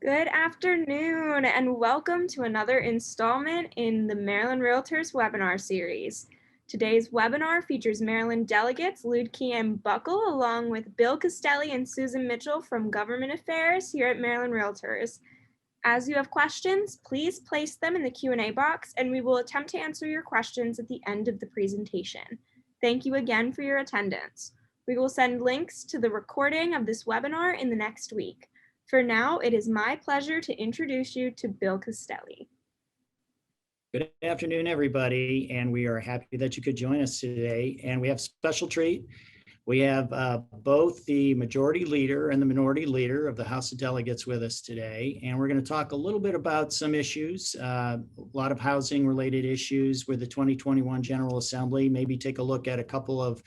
Good afternoon and welcome to another installment in the Maryland Realtors webinar series. Today's webinar features Maryland delegates Ludke and Buckle along with Bill Castelli and Susan Mitchell from Government Affairs here at Maryland Realtors. As you have questions, please place them in the Q&A box and we will attempt to answer your questions at the end of the presentation. Thank you again for your attendance. We will send links to the recording of this webinar in the next week. For now, it is my pleasure to introduce you to Bill Castelli. Good afternoon, everybody, and we are happy that you could join us today. And we have a special treat. We have both the majority leader and the minority leader of the House of Delegates with us today. And we're going to talk a little bit about some issues, a lot of housing related issues with the 2021 General Assembly, maybe take a look at a couple of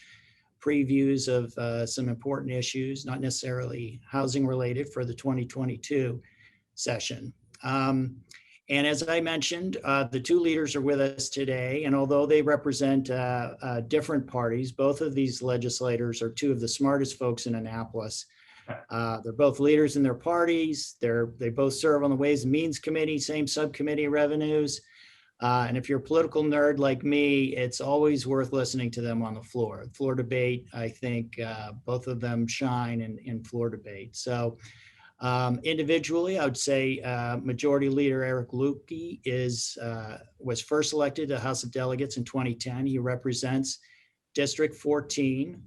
previews of some important issues, not necessarily housing related, for the 2022 session. And as I mentioned, the two leaders are with us today, and although they represent different parties, both of these legislators are two of the smartest folks in Annapolis. They're both leaders in their parties. They both serve on the Ways and Means Committee, same subcommittee of revenues. And if you're a political nerd like me, it's always worth listening to them on the floor. Floor debate, I think both of them shine in floor debate. So individually, I would say Majority Leader Eric Ludke was first elected to the House of Delegates in 2010. He represents District 14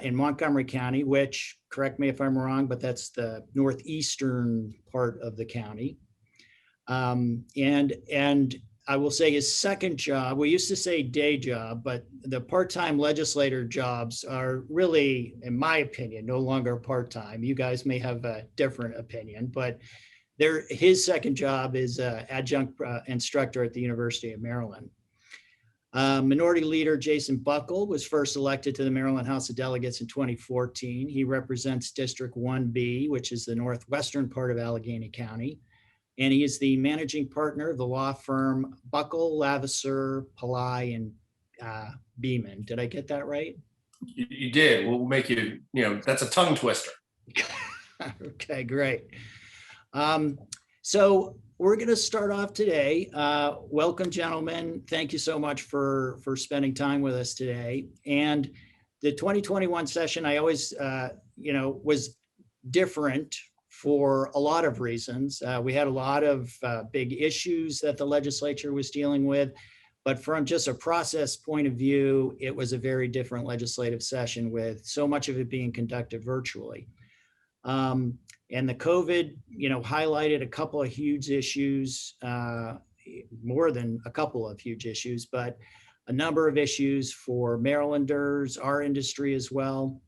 in Montgomery County, which, correct me if I'm wrong, but that's the northeastern part of the county. And I will say his second job, we used to say day job, but the part-time legislator jobs are really, in my opinion, no longer part-time. You guys may have a different opinion, but his second job is adjunct instructor at the University of Maryland. Minority Leader Jason Buckle was first elected to the Maryland House of Delegates in 2014. He represents District 1B, which is the northwestern part of Allegheny County. And he is the managing partner of the law firm Buckle, Lavisser, Pillai, and Beeman. Did I get that right? You did. We'll make you, that's a tongue twister. Okay, great. So we're going to start off today. Welcome, gentlemen. Thank you so much for spending time with us today. And the 2021 session, I always, was different for a lot of reasons. We had a lot of big issues that the legislature was dealing with, but from just a process point of view, it was a very different legislative session with so much of it being conducted virtually. And the COVID, highlighted a couple of huge issues, more than a couple of huge issues, but a number of issues for Marylanders, our industry as well.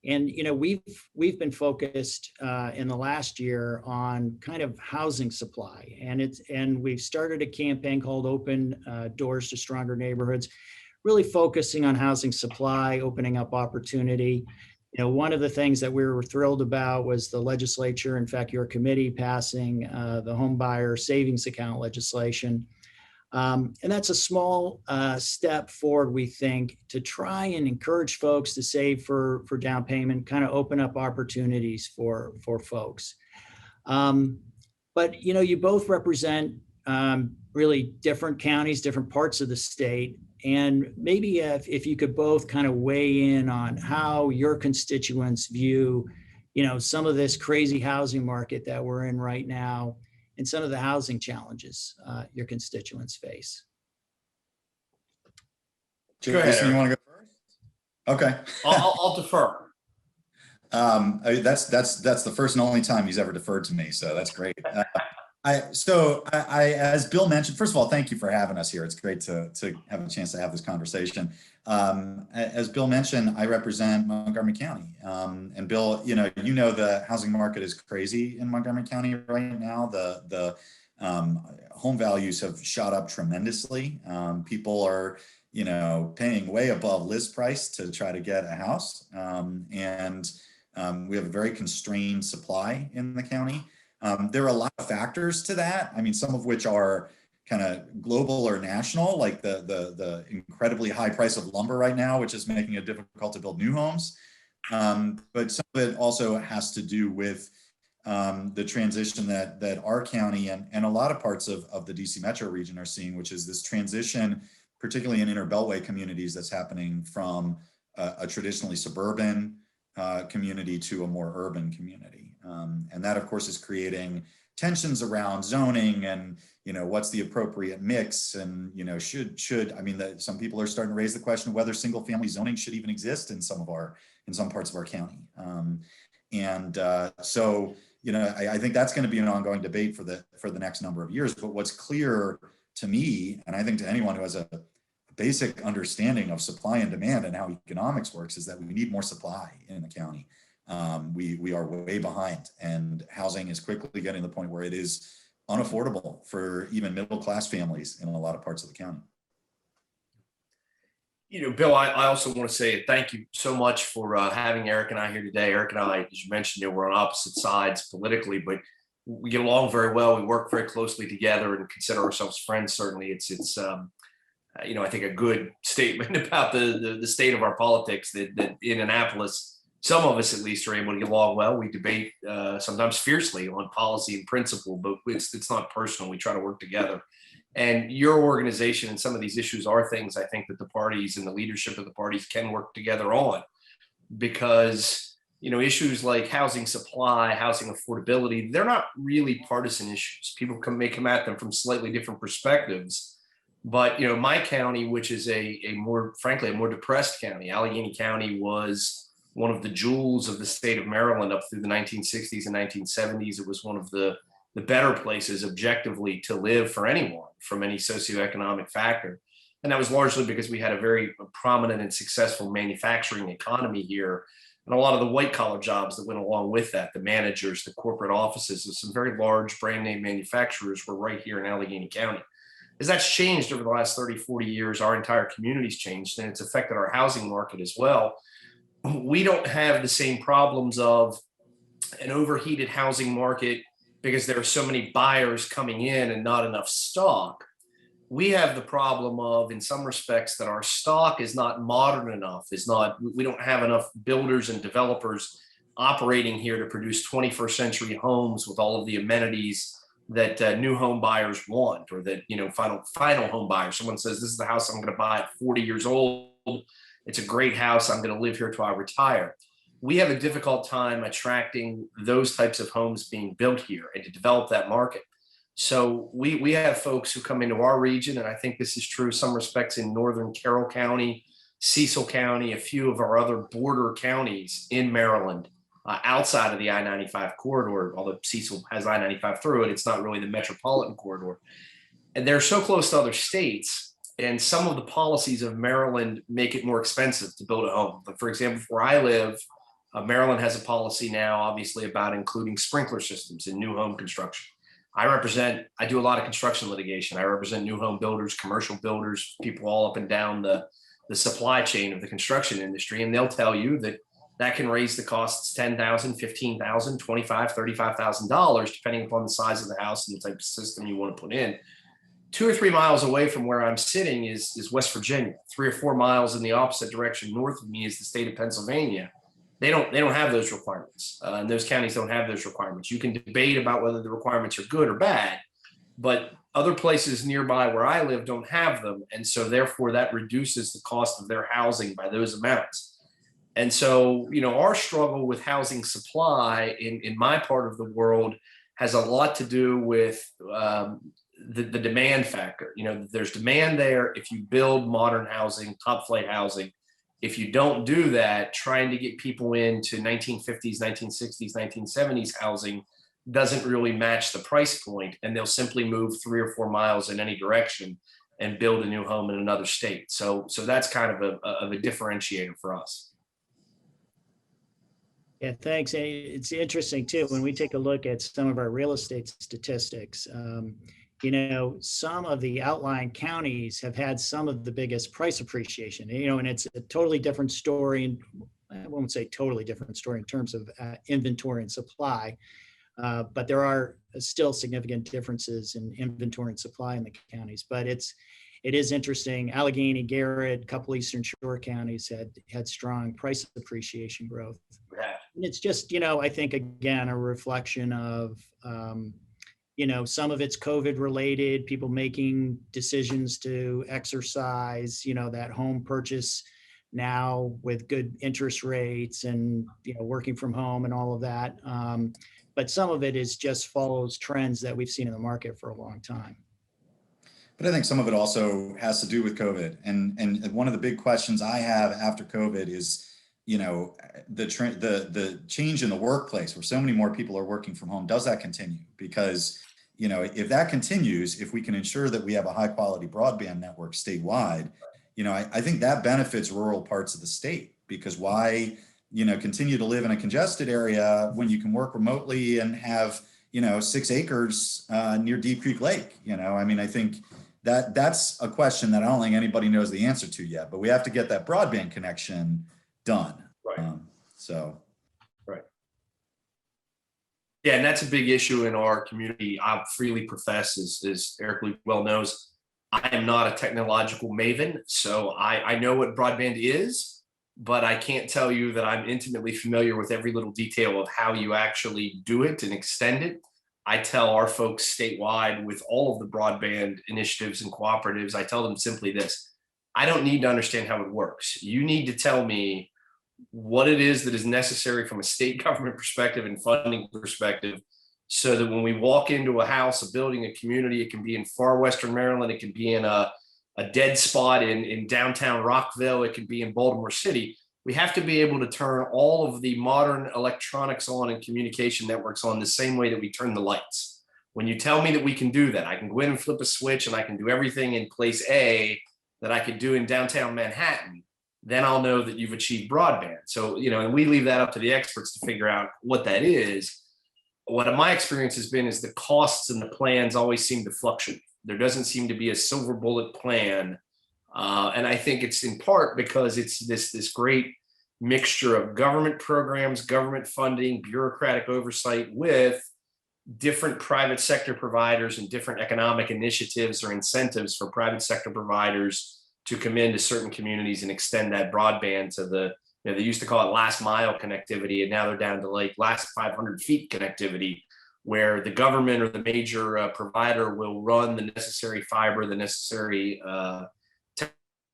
And we've been focused in the last year on kind of housing supply, and we've started a campaign called Open Doors to Stronger Neighborhoods, really focusing on housing supply, opening up opportunity. One of the things that we were thrilled about was the legislature, in fact, your committee passing the home buyer savings account legislation. And that's a small step forward, we think, to try and encourage folks to save for down payment, kind of open up opportunities for folks. But, you both represent really different counties, different parts of the state. And maybe if you could both kind of weigh in on how your constituents view, some of this crazy housing market that we're in right now, and some of the housing challenges your constituents face. Jason, you want to go first? Okay. I'll defer. That's the first and only time he's ever deferred to me, so that's great. As Bill mentioned, first of all, thank you for having us here. It's great to have a chance to have this conversation. As Bill mentioned, I represent Montgomery County. And Bill, the housing market is crazy in Montgomery County right now. The home values have shot up tremendously. People are, paying way above list price to try to get a house. And we have a very constrained supply in the county. There are a lot of factors to that. I mean, some of which are kind of global or national, like the incredibly high price of lumber right now, which is making it difficult to build new homes. But some of it also has to do with the transition that our county and a lot of parts of the DC metro region are seeing, which is this transition, particularly in inner beltway communities, that's happening from a traditionally suburban community to a more urban community. And that, of course, is creating tensions around zoning and, what's the appropriate mix, and, some people are starting to raise the question of whether single family zoning should even exist in some parts of our county. I think that's going to be an ongoing debate for the next number of years. But what's clear to me, and I think to anyone who has a basic understanding of supply and demand and how economics works, is that we need more supply in the county. We are way behind, and housing is quickly getting to the point where it is unaffordable for even middle-class families in a lot of parts of the county. Bill, I also want to say thank you so much for having Eric and I here today. Eric and I, as you mentioned, we're on opposite sides politically, but we get along very well. We work very closely together and consider ourselves friends. Certainly, it's I think a good statement about the state of our politics that in Annapolis, some of us at least are able to get along well. We debate sometimes fiercely on policy and principle, but it's not personal. We try to work together. And your organization and some of these issues are things I think that the parties and the leadership of the parties can work together on, because issues like housing supply, housing affordability, they're not really partisan issues. People may come at them from slightly different perspectives. But my county, which is a more depressed county, Allegheny County was one of the jewels of the state of Maryland up through the 1960s and 1970s. It was one of the better places objectively to live for anyone from any socioeconomic factor. And that was largely because we had a very prominent and successful manufacturing economy here. And a lot of the white collar jobs that went along with that, the managers, the corporate offices of some very large brand name manufacturers were right here in Allegheny County. As that's changed over the last 30, 40 years, our entire community's changed, and it's affected our housing market as well. We don't have the same problems of an overheated housing market because there are so many buyers coming in and not enough stock. We have the problem of, in some respects, that our stock is not modern enough, we don't have enough builders and developers operating here to produce 21st century homes with all of the amenities that new home buyers want, or that final home buyers. Someone says, this is the house I'm going to buy at 40 years old. It's a great house. I'm going to live here till I retire. We have a difficult time attracting those types of homes being built here and to develop that market. So we have folks who come into our region, and I think this is true in some respects in northern Carroll County, Cecil County, a few of our other border counties in Maryland, outside of the I-95 corridor, although Cecil has I-95 through it, it's not really the metropolitan corridor. And they're so close to other states, and some of the policies of Maryland make it more expensive to build a home. But for example, where I live, Maryland has a policy now, obviously, about including sprinkler systems in new home construction. I do a lot of construction litigation. I represent new home builders, commercial builders, people all up and down the supply chain of the construction industry. And they'll tell you that can raise the costs $10,000, $15,000, $25,000, $35,000, depending upon the size of the house and the type of system you want to put in. 2 or 3 miles away from where I'm sitting is West Virginia. 3 or 4 miles in the opposite direction north of me is the state of Pennsylvania. They don't have those requirements. And those counties don't have those requirements. You can debate about whether the requirements are good or bad, but other places nearby where I live don't have them. And so therefore that reduces the cost of their housing by those amounts. And so, our struggle with housing supply in my part of the world has a lot to do with the demand factor. There's demand there if you build modern housing, top flight housing. If you don't do that, trying to get people into 1950s, 1960s, 1970s housing doesn't really match the price point, and they'll simply move 3 or 4 miles in any direction and build a new home in another state. So that's kind of a differentiator for us. Yeah, thanks. And it's interesting too, when we take a look at some of our real estate statistics, some of the outlying counties have had some of the biggest price appreciation, and it's a totally different story. And I won't say totally different story in terms of inventory and supply, but there are still significant differences in inventory and supply in the counties. But it is interesting. Allegheny, Garrett, a couple Eastern Shore counties had strong price appreciation growth. And it's just, I think, again, a reflection of, some of it's COVID related, people making decisions to exercise, that home purchase now with good interest rates and, working from home and all of that. But some of it is just follows trends that we've seen in the market for a long time. But I think some of it also has to do with COVID. And one of the big questions I have after COVID is, the change in the workplace where so many more people are working from home. Does that continue? Because, if that continues, if we can ensure that we have a high quality broadband network statewide, I think that benefits rural parts of the state, because why, continue to live in a congested area when you can work remotely and have, 6 acres near Deep Creek Lake? I think that's a question that I don't think anybody knows the answer to yet, but we have to get that broadband connection done. Right. Right. Yeah, and that's a big issue in our community. I freely profess, as Eric Luke well knows, I am not a technological maven, so I know what broadband is, but I can't tell you that I'm intimately familiar with every little detail of how you actually do it and extend it. I tell our folks statewide with all of the broadband initiatives and cooperatives, I tell them simply this: I don't need to understand how it works. You need to tell me what it is that is necessary from a state government perspective and funding perspective, so that when we walk into a house, a building, a community, it can be in far Western Maryland, it can be in a dead spot in downtown Rockville, it can be in Baltimore City. We have to be able to turn all of the modern electronics on and communication networks on the same way that we turn the lights. When you tell me that we can do that, I can go in and flip a switch and I can do everything in place A that I could do in downtown Manhattan, then I'll know that you've achieved broadband. So, and we leave that up to the experts to figure out what that is. What my experience has been is the costs and the plans always seem to fluctuate. There doesn't seem to be a silver bullet plan. And I think it's in part because it's this great mixture of government programs, government funding, bureaucratic oversight with different private sector providers and different economic initiatives or incentives for private sector providers to come into certain communities and extend that broadband to the, they used to call it last mile connectivity, and now they're down to like last 500 feet connectivity, where the government or the major provider will run the necessary fiber, the necessary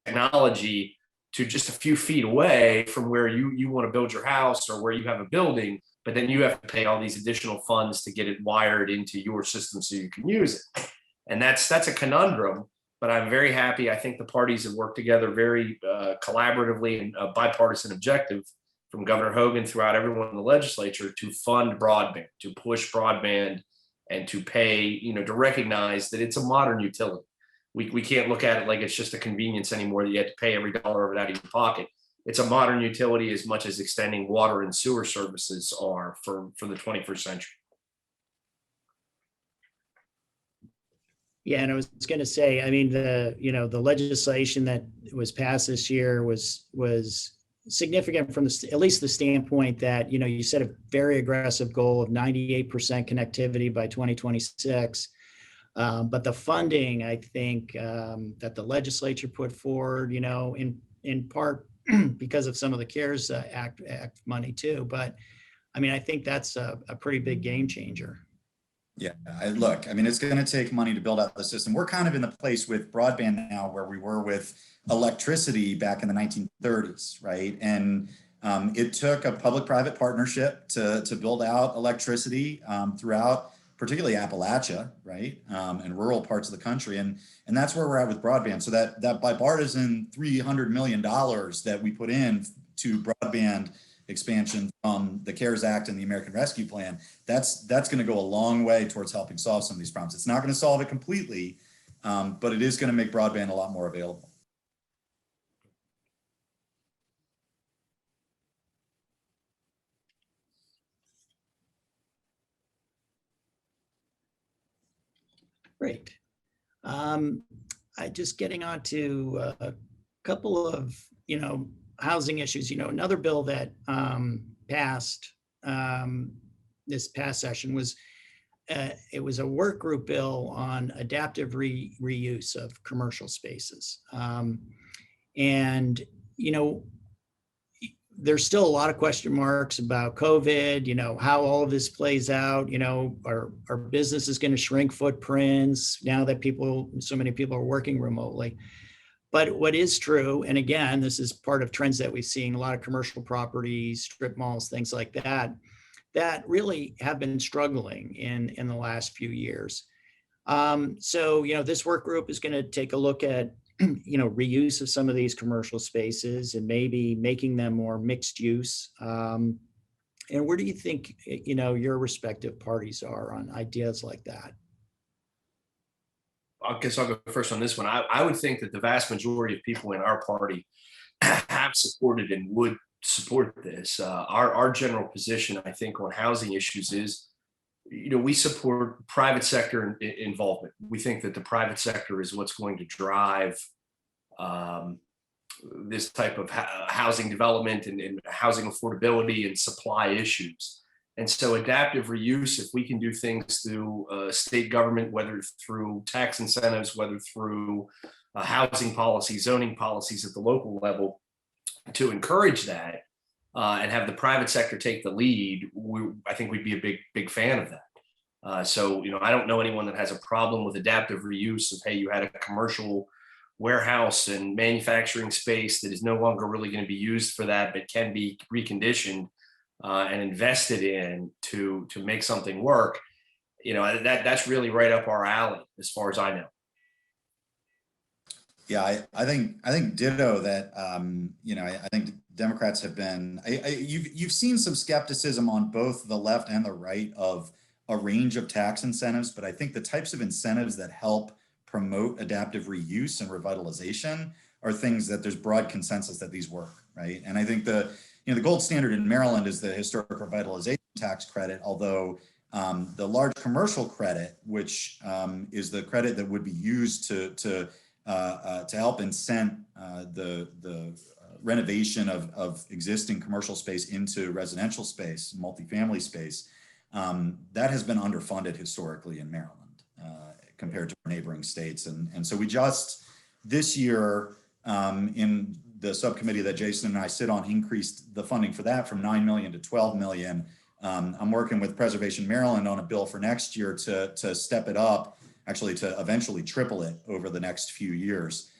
technology to just a few feet away from where you want to build your house or where you have a building, but then you have to pay all these additional funds to get it wired into your system so you can use it. And that's a conundrum, but I'm very happy. I think the parties have worked together very collaboratively and a bipartisan objective from Governor Hogan throughout everyone in the legislature to fund broadband, to push broadband, and to pay, to recognize that it's a modern utility. We can't look at it like it's just a convenience anymore that you have to pay every dollar of it out of your pocket. It's a modern utility as much as extending water and sewer services are for the 21st century. Yeah, and I was going to say, the legislation that was passed this year was significant from at least the standpoint that, you set a very aggressive goal of 98% connectivity by 2026. But the funding, I think, that the legislature put forward, in part because of some of the CARES Act money too. But I think that's a pretty big game changer. Yeah, it's going to take money to build out the system. We're kind of in the place with broadband now where we were with electricity back in the 1930s, right? And it took a public-private partnership to build out electricity throughout, particularly Appalachia, right? And rural parts of the country. And that's where we're at with broadband. So that bipartisan $300 million that we put in to broadband expansion from the CARES Act and the American Rescue Plan, that's going to go a long way towards helping solve some of these problems. It's not going to solve it completely, but it is going to make broadband a lot more available. Great. I just getting on to a couple of, housing issues. Another bill that passed this past session was, it was a work group bill on adaptive reuse of commercial spaces. And, there's still a lot of question marks about COVID, how all of this plays out, our business is going to shrink footprints now that so many people are working remotely. But what is true, and again, this is part of trends that we've seen, a lot of commercial properties, strip malls, things like that, that really have been struggling in the last few years. So, this work group is going to take a look at, reuse of some of these commercial spaces and maybe making them more mixed use. And where do you think, your respective parties are on ideas like that? I guess I'll go first on this one. I would think that the vast majority of people in our party have supported and would support this. Our general position, I think, on housing issues is, we support private sector involvement. We think that the private sector is what's going to drive this type of housing development and housing affordability and supply issues. And so adaptive reuse, if we can do things through state government, whether through tax incentives, whether through housing policy, zoning policies at the local level, to encourage that and have the private sector take the lead, I think we'd be a big fan of that. So, I don't know anyone that has a problem with adaptive reuse of, hey, you had a commercial warehouse and manufacturing space that is no longer really going to be used for that, but can be reconditioned and invested in to make something work. That's really right up our alley as far as I know. Yeah, I think ditto that. I think Democrats have been. You've seen some skepticism on both the left and the right of a range of tax incentives, but I think the types of incentives that help promote adaptive reuse and revitalization are things that there's broad consensus that these work, right? And I think the gold standard in Maryland is the historic revitalization tax credit, although the large commercial credit, which is the credit that would be used to help incent the renovation of existing commercial space into residential space, multifamily space, that has been underfunded historically in Maryland compared to our neighboring states. And so we just this year in the subcommittee that Jason and I sit on increased the funding for that from 9 million to 12 million. I'm working with Preservation Maryland on a bill for next year to step it up, actually to eventually triple it over the next few years.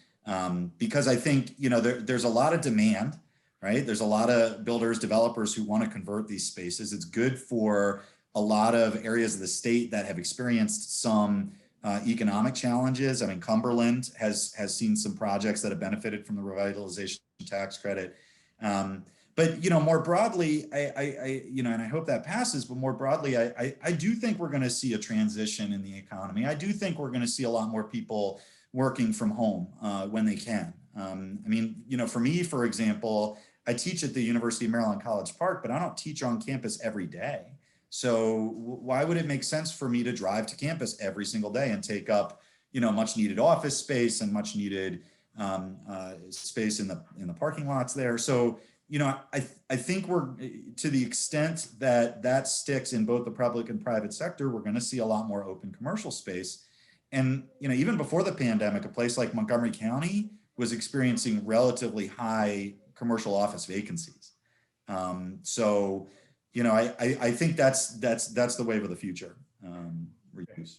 Because I think, there's a lot of demand, right? There's a lot of builders, developers who want to convert these spaces. It's good for a lot of areas of the state that have experienced some economic challenges. I mean, Cumberland has seen some projects that have benefited from the revitalization tax credit. But more broadly, and I hope that passes, but more broadly, I do think we're going to see a transition in the economy. I do think we're going to see a lot more people working from home when they can. For me, for example, I teach at the University of Maryland College Park, but I don't teach on campus every day. So why would it make sense for me to drive to campus every single day and take up, much needed office space and much needed space in the parking lots there? So, I think we're, to the extent that sticks in both the public and private sector, we're going to see a lot more open commercial space. And, even before the pandemic, a place like Montgomery County was experiencing relatively high commercial office vacancies. So, I think that's the wave of the future. Reuse.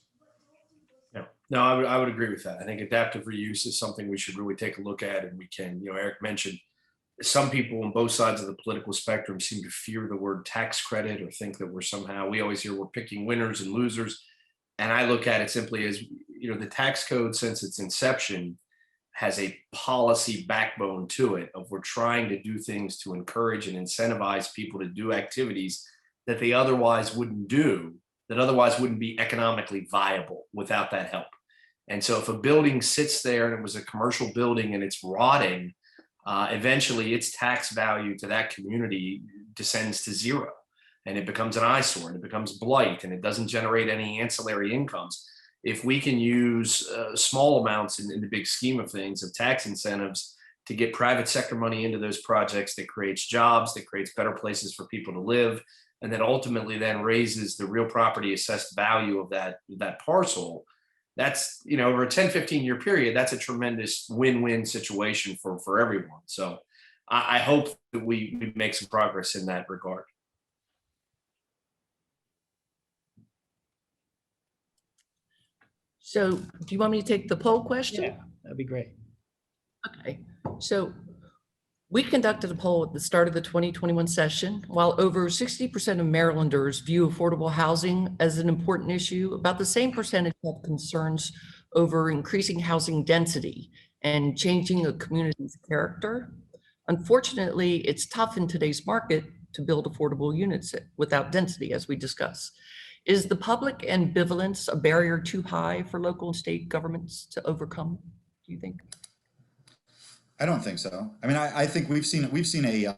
No, I would agree with that. I think adaptive reuse is something we should really take a look at, and we can. Eric mentioned some people on both sides of the political spectrum seem to fear the word tax credit or think that we always hear we're picking winners and losers. And I look at it simply as, the tax code since its inception has a policy backbone to it of we're trying to do things to encourage and incentivize people to do activities that they otherwise wouldn't do, that otherwise wouldn't be economically viable without that help. And so if a building sits there and it was a commercial building and it's rotting, eventually its tax value to that community descends to zero, and it becomes an eyesore and it becomes blight, and it doesn't generate any ancillary incomes. If we can use small amounts in the big scheme of things of tax incentives to get private sector money into those projects, that creates jobs, that creates better places for people to live, and then ultimately then raises the real property assessed value of that parcel, that's, over a 10, 15 year period, that's a tremendous win-win situation for everyone. So I hope that we make some progress in that regard. So do you want me to take the poll question? Yeah, that'd be great. Okay, so we conducted a poll at the start of the 2021 session. While over 60% of Marylanders view affordable housing as an important issue, about the same percentage have concerns over increasing housing density and changing a community's character. Unfortunately, it's tough in today's market to build affordable units without density, as we discussed. Is the public ambivalence a barrier too high for local and state governments to overcome, do you think? I don't think so. I mean, I think we've seen a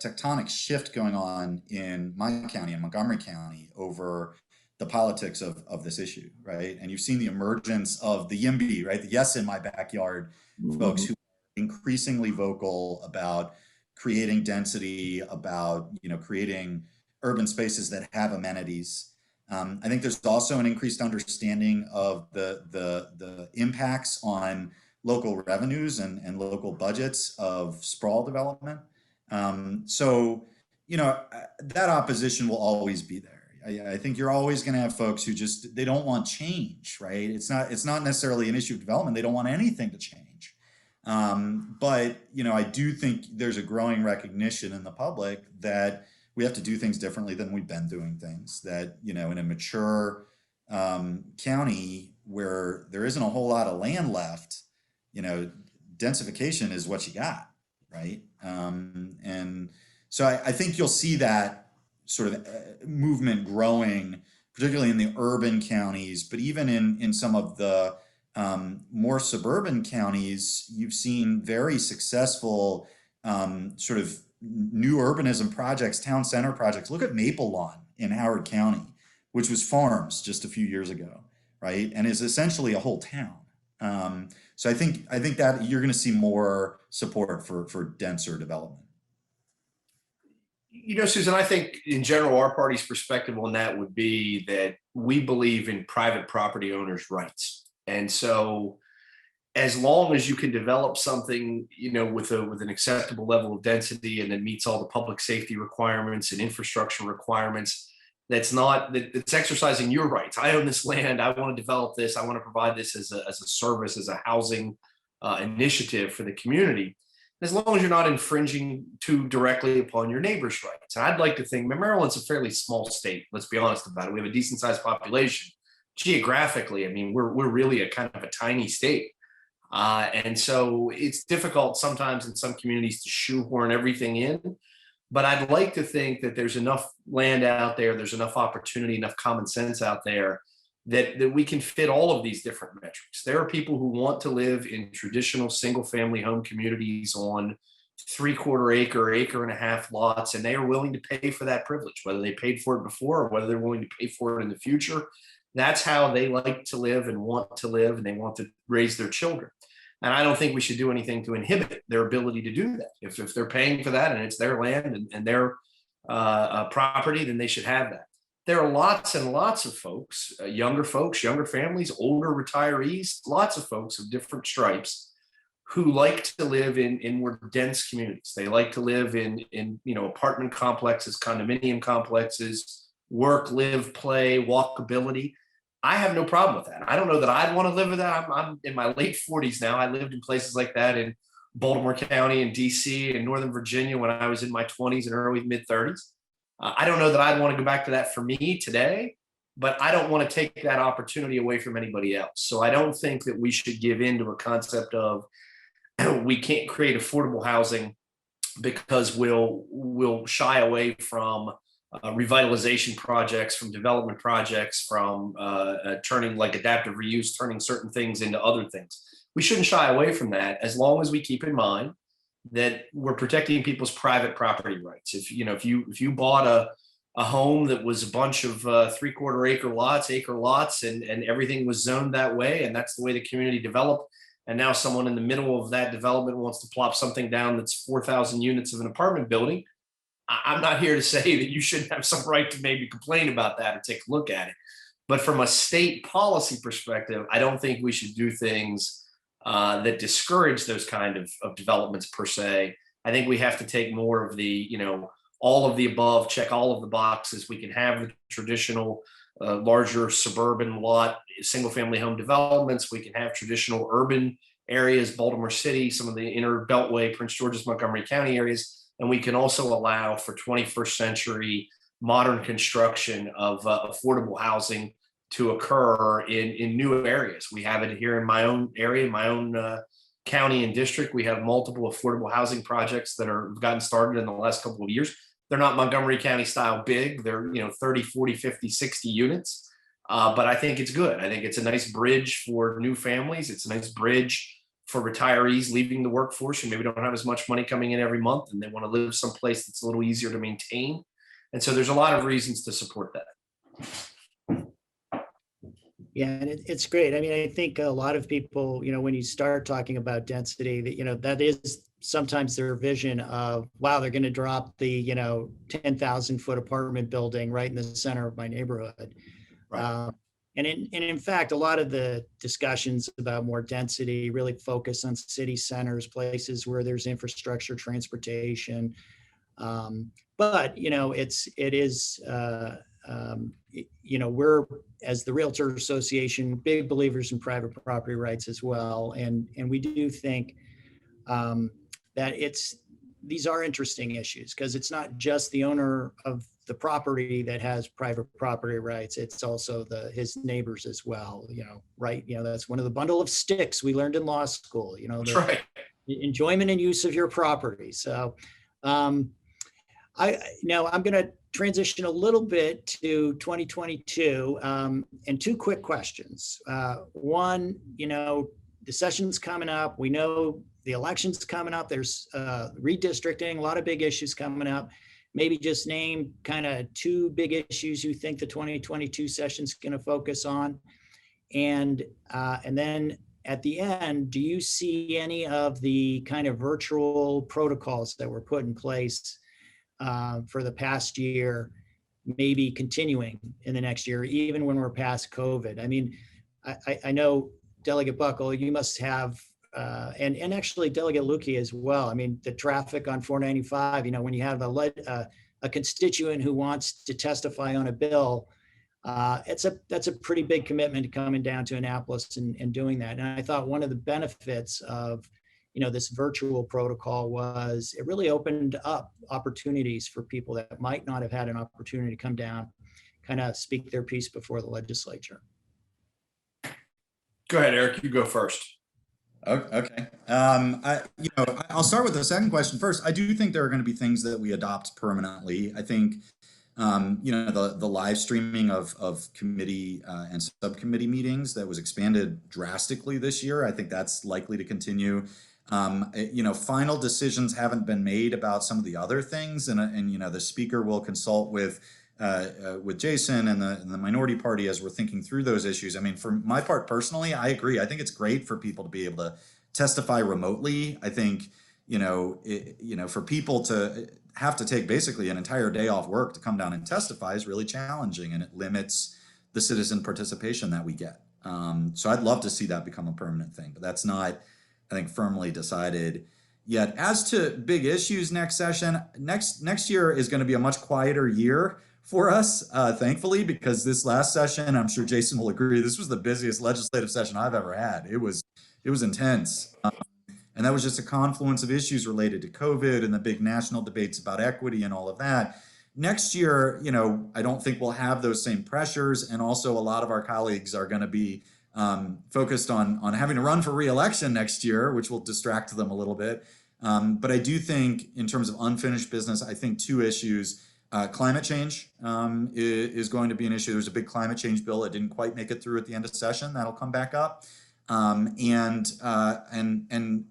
tectonic shift going on in my county, in Montgomery County, over the politics of this issue, right? And you've seen the emergence of the YIMBY, right? The Yes in My Backyard folks who are increasingly vocal about creating density, about creating urban spaces that have amenities. I think there's also an increased understanding of the impacts on local revenues and local budgets of sprawl development. So, that opposition will always be there. I think you're always going to have folks who they don't want change, right? It's not necessarily an issue of development. They don't want anything to change. But, I do think there's a growing recognition in the public that we have to do things differently than we've been doing things, that, in a mature county where there isn't a whole lot of land left, densification is what you got, right? And so I think you'll see that sort of movement growing, particularly in the urban counties, but even in some of the more suburban counties, you've seen very successful sort of new urbanism projects, town center projects. Look at Maple Lawn in Howard County, which was farms just a few years ago, right? And is essentially a whole town. So I think that you're going to see more support for denser development. Susan, I think in general, our party's perspective on that would be that we believe in private property owners' rights. And so as long as you can develop something, with an acceptable level of density and that meets all the public safety requirements and infrastructure requirements, that's exercising your rights. I own this land. I want to develop this. I want to provide this as a service, as a housing initiative for the community. As long as you're not infringing too directly upon your neighbor's rights. And I'd like to think Maryland's a fairly small state. Let's be honest about it. We have a decent sized population. Geographically, I mean, we're really a kind of a tiny state. And so it's difficult sometimes in some communities to shoehorn everything in. But I'd like to think that there's enough land out there, there's enough opportunity, enough common sense out there that we can fit all of these different metrics. There are people who want to live in traditional single-family home communities on 3/4 acre and a half lots, and they are willing to pay for that privilege, whether they paid for it before or whether they're willing to pay for it in the future. That's how they like to live and want to live, and they want to raise their children. And I don't think we should do anything to inhibit their ability to do that. If they're paying for that and it's their land and their property, then they should have that. There are lots and lots of folks, younger families, older retirees, lots of folks of different stripes who like to live in more dense communities. They like to live in apartment complexes, condominium complexes, work, live, play, walkability. I have no problem with that. I don't know that I'd want to live with that. I'm in my late 40s now. I lived in places like that in Baltimore County and DC and Northern Virginia when I was in my 20s and early mid 30s. I don't know that I'd want to go back to that for me today, but I don't want to take that opportunity away from anybody else. So I don't think that we should give in to a concept of we can't create affordable housing because we'll shy away from revitalization projects, from development projects, from turning like adaptive reuse, turning certain things into other things. We shouldn't shy away from that as long as we keep in mind that we're protecting people's private property rights. If you bought a home that was a bunch of 3/4 acre lots, and everything was zoned that way, and that's the way the community developed, and now someone in the middle of that development wants to plop something down that's 4,000 units of an apartment building, I'm not here to say that you shouldn't have some right to maybe complain about that or take a look at it. But from a state policy perspective, I don't think we should do things that discourage those kind of developments per se. I think we have to take more of the, all of the above, check all of the boxes. We can have the traditional larger suburban lot, single family home developments. We can have traditional urban areas, Baltimore City, some of the inner Beltway, Prince George's, Montgomery County areas. And we can also allow for 21st century modern construction of affordable housing to occur in new areas. We have it here in my own area, my own county and district. We have multiple affordable housing projects that are gotten started in the last couple of years. They're not Montgomery County style big. They're 30, 40, 50, 60 units. But I think it's good. I think it's a nice bridge for new families. It's a nice bridge for retirees leaving the workforce who maybe don't have as much money coming in every month and they want to live someplace that's a little easier to maintain. And so there's a lot of reasons to support that. Yeah, and it's great. I mean, I think a lot of people, when you start talking about density, that is sometimes their vision of, wow, they're going to drop the, 10,000 foot apartment building right in the center of my neighborhood. Right. And in fact, a lot of the discussions about more density really focus on city centers, places where there's infrastructure, transportation. But we're, as the Realtor Association, big believers in private property rights as well, and we do think that these are interesting issues because it's not just the owner of the property that has private property rights. It's also his neighbors as well, right? That's one of the bundle of sticks we learned in law school, That's right. enjoyment and use of your property. So I'm going to transition a little bit to 2022 and two quick questions. One, the session's coming up. We know the election's coming up. There's redistricting, a lot of big issues coming up. Maybe just name kind of two big issues you think the 2022 session's going to focus on. And then at the end, do you see any of the kind of virtual protocols that were put in place for the past year, maybe continuing in the next year, even when we're past COVID? I mean, I know Delegate Buckle, you must have, and actually Delegate Lukey as well. I mean, the traffic on 495, when you have a constituent who wants to testify on a bill, that's a pretty big commitment coming down to Annapolis and doing that. And I thought one of the benefits of this virtual protocol was it really opened up opportunities for people that might not have had an opportunity to come down, kind of speak their piece before the legislature. Go ahead, Eric, you go first. Okay. I'll start with the second question first. I do think there are going to be things that we adopt permanently. I think, the live streaming of committee and subcommittee meetings that was expanded drastically this year. I think that's likely to continue. Final decisions haven't been made about some of the other things, and the speaker will consult with Jason and the minority party as we're thinking through those issues. I mean, for my part personally, I agree. I think it's great for people to be able to testify remotely. I think for people to have to take basically an entire day off work to come down and testify is really challenging, and it limits the citizen participation that we get. So I'd love to see that become a permanent thing, but that's not, I think, firmly decided yet. As to big issues next session, next year is going to be a much quieter year for us, thankfully, because this last session, I'm sure Jason will agree, this was the busiest legislative session I've ever had. It was intense. And that was just a confluence of issues related to COVID and the big national debates about equity and all of that. Next year, I don't think we'll have those same pressures. And also a lot of our colleagues are going to be focused on having to run for re-election next year, which will distract them a little bit. But I do think in terms of unfinished business, I think two issues. Climate change is going to be an issue. There's a big climate change bill that didn't quite make it through at the end of session. That'll come back up. And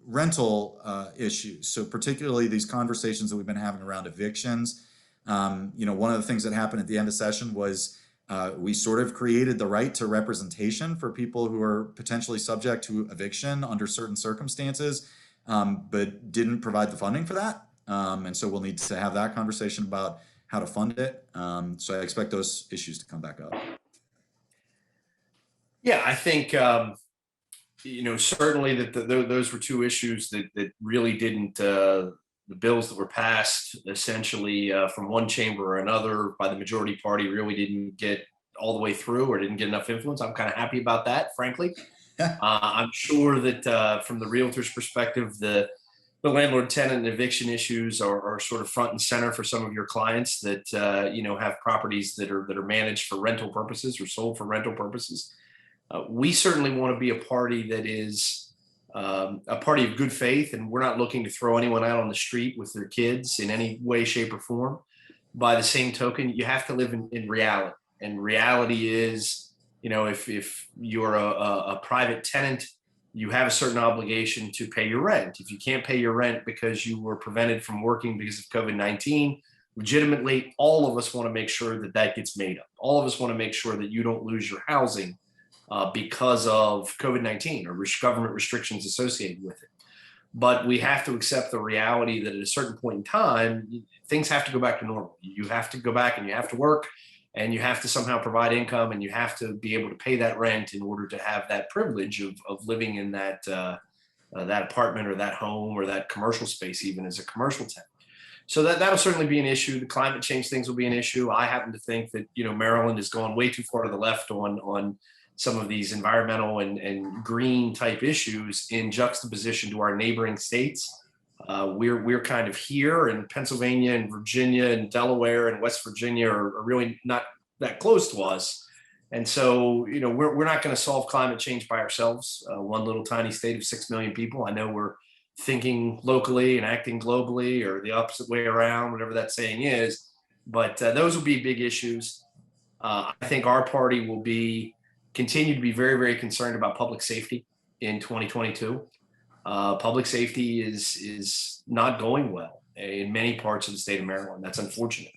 rental issues. So particularly these conversations that we've been having around evictions. One of the things that happened at the end of session was we sort of created the right to representation for people who are potentially subject to eviction under certain circumstances, but didn't provide the funding for that. And so we'll need to have that conversation about how to fund it. So I expect those issues to come back up. Yeah, I think, certainly that those were two issues that really didn't the bills that were passed essentially from one chamber or another by the majority party really didn't get all the way through or didn't get enough influence. I'm kind of happy about that, frankly. I'm sure that from the realtor's perspective, the landlord tenant and eviction issues are sort of front and center for some of your clients that have properties that are managed for rental purposes or sold for rental purposes. We certainly want to be a party that is a party of good faith, and we're not looking to throw anyone out on the street with their kids in any way, shape, or form. By the same token, you have to live in reality, and reality is, if you're a private tenant, you have a certain obligation to pay your rent. If you can't pay your rent because you were prevented from working because of COVID-19, legitimately, all of us want to make sure that that gets made up. All of us want to make sure that you don't lose your housing because of COVID-19 or government restrictions associated with it. But we have to accept the reality that at a certain point in time, things have to go back to normal. You have to go back and you have to work, and you have to somehow provide income, and you have to be able to pay that rent in order to have that privilege of living in that apartment or that home or that commercial space, even as a commercial tenant. So that'll certainly be an issue. The climate change things will be an issue. I happen to think that Maryland has gone way too far to the left on some of these environmental and green type issues in juxtaposition to our neighboring states. We're kind of here, and Pennsylvania and Virginia and Delaware and West Virginia are really not that close to us. And so, we're not going to solve climate change by ourselves. One little tiny state of 6 million people. I know we're thinking locally and acting globally, or the opposite way around, whatever that saying is. But those will be big issues. I think our party will continue to be very, very concerned about public safety in 2022. Public safety is not going well in many parts of the state of Maryland. That's unfortunate.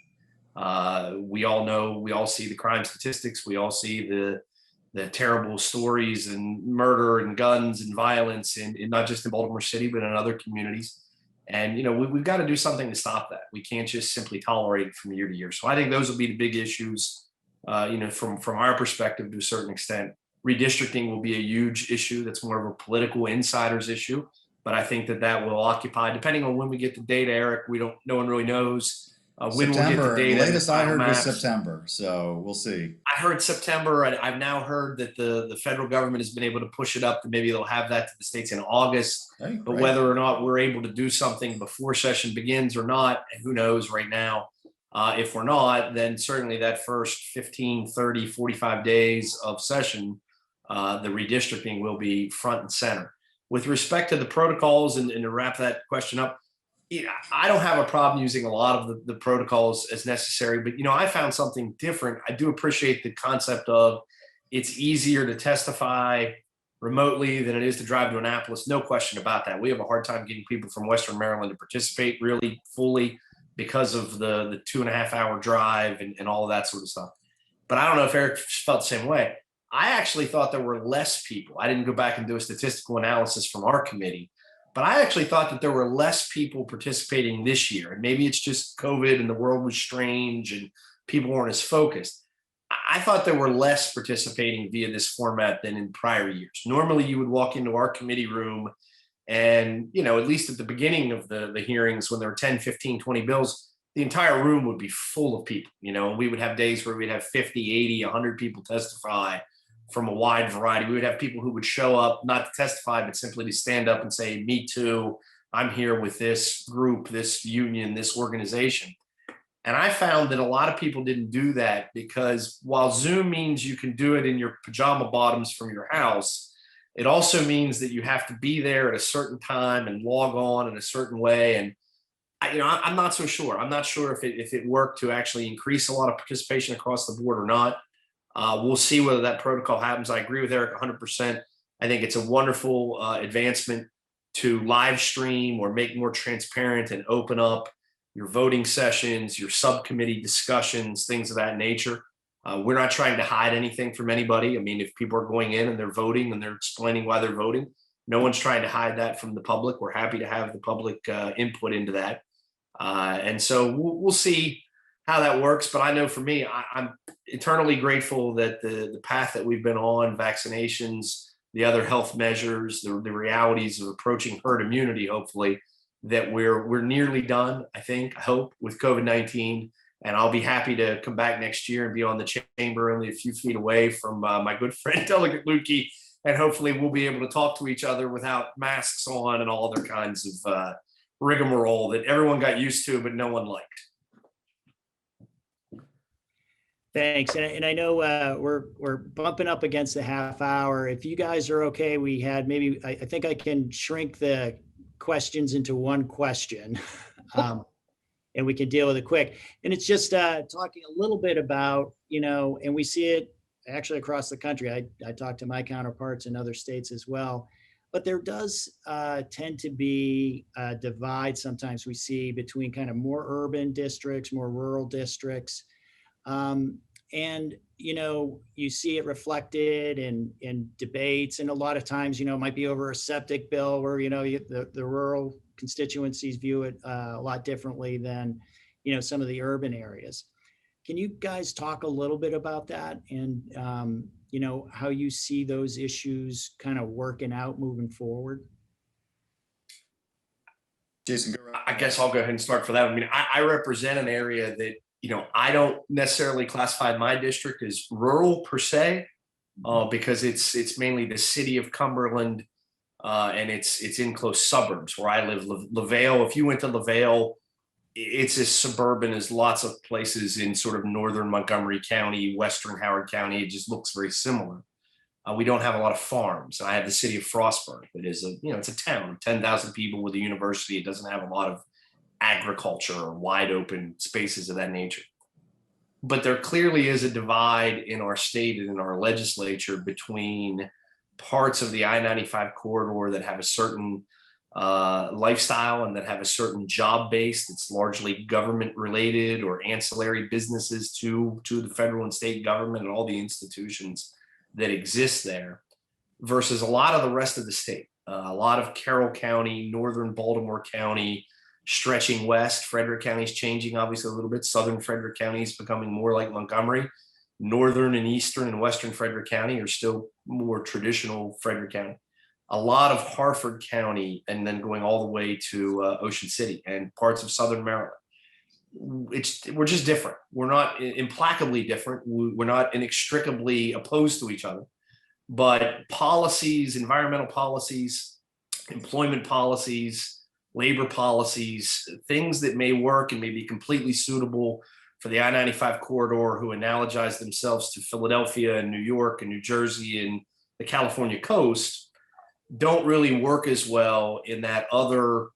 We all see the crime statistics. We all see the terrible stories and murder and guns and violence in not just in Baltimore City, but in other communities. And, we've got to do something to stop that. We can't just simply tolerate it from year to year. So I think those will be the big issues, from our perspective to a certain extent. Redistricting will be a huge issue. That's more of a political insider's issue. But I think that will occupy, depending on when we get the data, Eric, no one really knows when September, we'll get the data. The latest I heard was maps. September, so we'll see. I heard September. I've now heard that the federal government has been able to push it up to maybe they'll have that to the states in August. Hey, but great. whether or not we're able to do something before session begins or not, who knows right now. If we're not, then certainly that first 15, 30, 45 days of session, the redistricting will be front and center. With respect to the protocols, and to wrap that question up, I don't have a problem using a lot of the protocols as necessary, but I found something different. I do appreciate the concept of it's easier to testify remotely than it is to drive to Annapolis. No question about that. We have a hard time getting people from Western Maryland to participate really fully because of the 2.5 hour drive and all of that sort of stuff. But I don't know if Eric felt the same way. I actually thought there were less people. I didn't go back and do a statistical analysis from our committee, but I actually thought that there were less people participating this year. And maybe it's just COVID and the world was strange and people weren't as focused. I thought there were less participating via this format than in prior years. Normally you would walk into our committee room and, at least at the beginning of the hearings, when there were 10, 15, 20 bills, the entire room would be full of people, and we would have days where we'd have 50, 80, 100 people testify from a wide variety. We would have people who would show up, not to testify, but simply to stand up and say, me too, I'm here with this group, this union, this organization. And I found that a lot of people didn't do that because while Zoom means you can do it in your pajama bottoms from your house, it also means that you have to be there at a certain time and log on in a certain way. And I'm not so sure. I'm not sure if it worked to actually increase a lot of participation across the board or not. We'll see whether that protocol happens. I agree with Eric 100%. I think it's a wonderful advancement to live stream or make more transparent and open up your voting sessions, your subcommittee discussions, things of that nature. We're not trying to hide anything from anybody. I mean, if people are going in and they're voting and they're explaining why they're voting, no one's trying to hide that from the public. We're happy to have the public input into that. And so we'll see how that works. But I know for me, I'm eternally grateful that the path that we've been on, vaccinations, the other health measures, the realities of approaching herd immunity, hopefully, that we're nearly done, I hope, with COVID-19. And I'll be happy to come back next year and be on the chamber only a few feet away from my good friend Delegate Lutke. And hopefully we'll be able to talk to each other without masks on and all other kinds of rigmarole that everyone got used to, but no one liked. Thanks. And I know we're bumping up against the half hour. If you guys are okay, we had maybe, I think I can shrink the questions into one question. And we can deal with it quick. And it's just talking a little bit about, and we see it actually across the country. I talk to my counterparts in other states as well, but there does tend to be a divide sometimes we see between kind of more urban districts, more rural districts. And, you see it reflected in debates, and a lot of times, it might be over a septic bill where, the rural constituencies view it a lot differently than, some of the urban areas. Can you guys talk a little bit about that and, how you see those issues kind of working out moving forward? Jason, go right. I guess I'll go ahead and start for that. I mean, I represent an area that, I don't necessarily classify my district as rural per se, because it's mainly the city of Cumberland, and it's in close suburbs where I live. LaVale, if you went to LaVale, it's as suburban as lots of places in sort of northern Montgomery County, western Howard County. It just looks very similar. We don't have a lot of farms. I have the city of Frostburg that is it's a town of 10,000 people with a university. It doesn't have a lot of agriculture or wide open spaces of that nature. But there clearly is a divide in our state and in our legislature between parts of the I-95 corridor that have a certain lifestyle and that have a certain job base that's largely government related or ancillary businesses to the federal and state government and all the institutions that exist there, versus a lot of the rest of the state. A lot of Carroll County, northern Baltimore County, stretching west. Frederick County is changing obviously a little bit. Southern Frederick County is becoming more like Montgomery. Northern and eastern and western Frederick County are still more traditional Frederick County. A lot of Harford County, and then going all the way to Ocean City and parts of Southern Maryland. We're just different. We're not implacably different. We're not inextricably opposed to each other. But policies, environmental policies, employment policies, labor policies, things that may work and may be completely suitable for the I-95 corridor, who analogize themselves to Philadelphia and New York and New Jersey and the California coast, don't really work as well in that other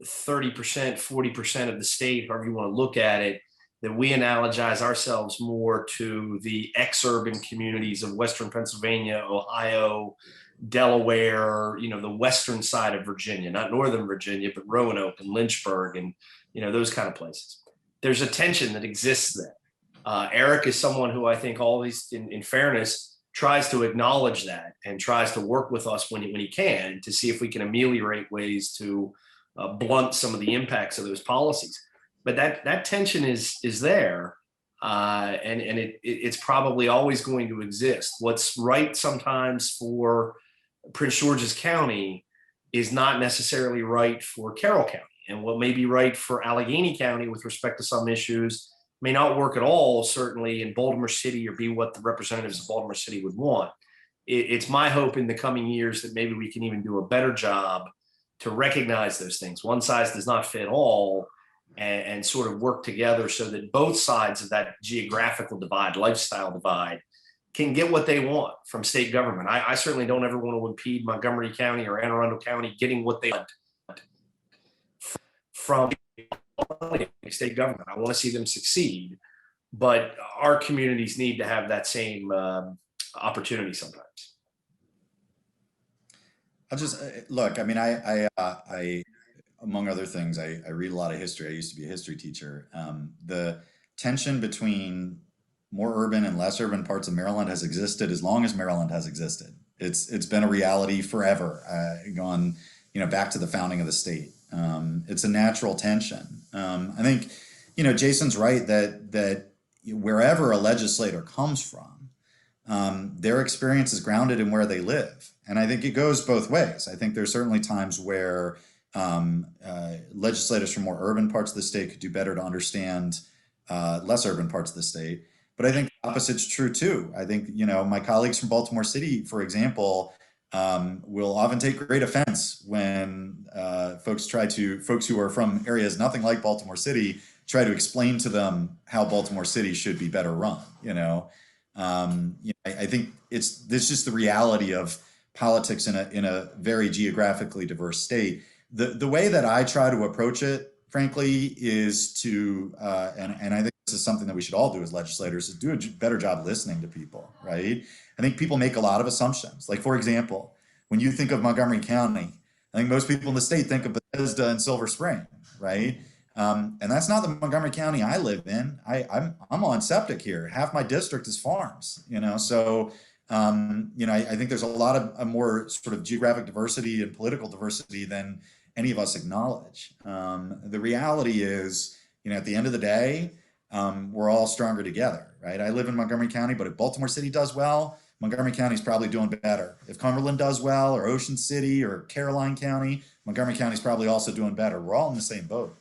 30%, 40% of the state, however you want to look at it, that we analogize ourselves more to the ex-urban communities of Western Pennsylvania, Ohio, Delaware, the western side of Virginia, not Northern Virginia, but Roanoke and Lynchburg and, those kind of places. There's a tension that exists there. Eric is someone who I think always, in fairness, tries to acknowledge that and tries to work with us when he can to see if we can ameliorate ways to blunt some of the impacts of those policies. But that tension is there, and it's probably always going to exist. What's right sometimes for Prince George's County is not necessarily right for Carroll County, and what may be right for Allegheny County with respect to some issues may not work at all, certainly in Baltimore City, or be what the representatives of Baltimore City would want. It's my hope in the coming years that maybe we can even do a better job to recognize those things. One size does not fit all, and sort of work together so that both sides of that geographical divide, lifestyle divide, can get what they want from state government. I certainly don't ever want to impede Montgomery County or Anne Arundel County getting what they want from state government. I want to see them succeed, but our communities need to have that same opportunity sometimes. I'll just look. I mean, I among other things, I read a lot of history. I used to be a history teacher. The tension between more urban and less urban parts of Maryland has existed as long as Maryland has existed. It's been a reality forever, gone back to the founding of the state. It's a natural tension. I think Jason's right that wherever a legislator comes from, their experience is grounded in where they live, and I think it goes both ways. I think there's certainly times where legislators from more urban parts of the state could do better to understand less urban parts of the state. But I think the opposite's true too. I think, my colleagues from Baltimore City, for example, will often take great offense when folks who are from areas nothing like Baltimore City try to explain to them how Baltimore City should be better run. I think this just the reality of politics in a very geographically diverse state. The way that I try to approach it, frankly, is to and I think this is something that we should all do as legislators, is do a better job listening to people, right? I think people make a lot of assumptions. Like, for example, when you think of Montgomery County, I think most people in the state think of Bethesda and Silver Spring, right? And that's not the Montgomery County I live in. I'm on septic here. Half my district is farms, so I think there's a lot of a more sort of geographic diversity and political diversity than any of us acknowledge. The reality is, at the end of the day, we're all stronger together, right? I live in Montgomery County, but if Baltimore City does well, Montgomery County is probably doing better. If Cumberland does well, or Ocean City, or Caroline County, Montgomery County is probably also doing better. We're all in the same boat.